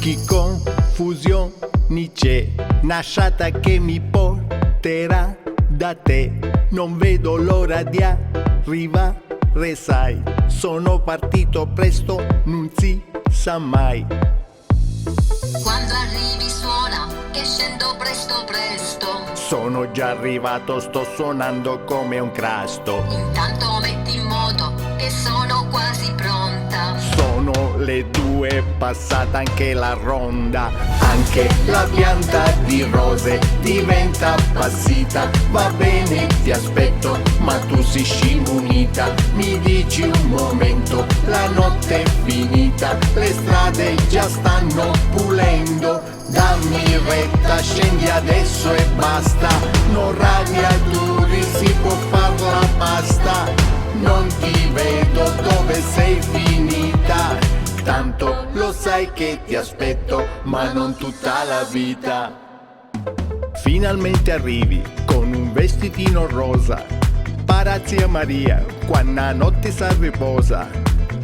Che confusione c'è, nasciata che mi porterà da te. Non vedo l'ora di arrivare, sai. Sono partito presto, non si sa mai. Quando arrivi suona, che scendo presto presto. Sono già arrivato, sto suonando come un crasto. Intanto metti in moto, che sono quasi pronta. Sono le 2, passata anche la ronda. Anche la pianta di rose diventa appassita. Va bene, ti aspetto, ma tu sei scimunita. Mi dici un momento, la notte è finita. Le strade già stanno pulendo. Dammi retta, scendi adesso e basta. Non radiatori, si può far la pasta. Non ti vedo, dove sei finita? Tanto lo sai che ti aspetto, ma non tutta la vita. Finalmente arrivi con un vestitino rosa. Parazia Maria, quando la notte si riposa.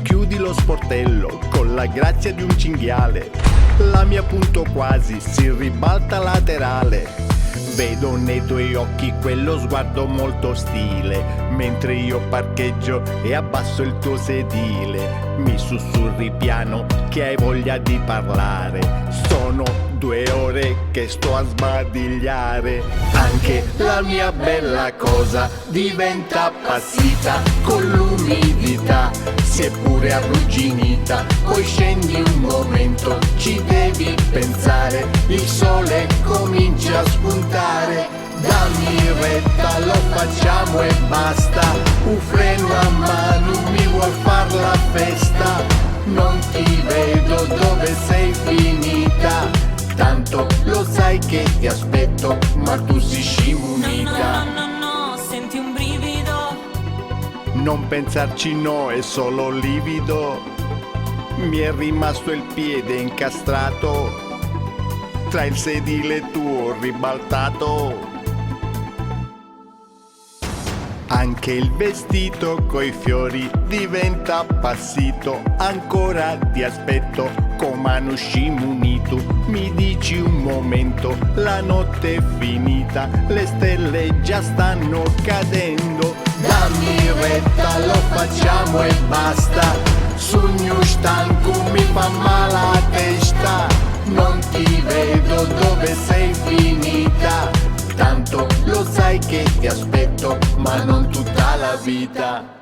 Chiudi lo sportello con la grazia di un cinghiale. La mia punto quasi si ribalta laterale. Vedo nei tuoi occhi quello sguardo molto ostile. Mentre io parcheggio e abbasso il tuo sedile. Mi sussurri piano che hai voglia di parlare. Sono 2 ore che sto a sbadigliare. Anche la mia bella cosa diventa appassita con l'umidità. Si è pure arrugginita. Poi scendi un momento, ci devi pensare. Il sole comincia a spuntare. Dammi retta, lo facciamo e basta. Un freno a mano, mi vuol far la festa. Non ti vedo, dove sei finita? Tanto lo sai che ti aspetto, ma tu sei scimunita. No, senti un brivido. Non pensarci, no, è solo livido. Mi è rimasto il piede incastrato tra il sedile tuo ribaltato. Anche il vestito coi fiori diventa appassito. Ancora ti aspetto come un scimunito. Mi dici un momento, la notte è finita. Le stelle già stanno cadendo. Dammi retta, lo facciamo e basta. Sogno stanco, mi fa male la testa. Non ti vedo, dove sei finita? Tanto lo sai che ti aspetto, ma non tutta la vita.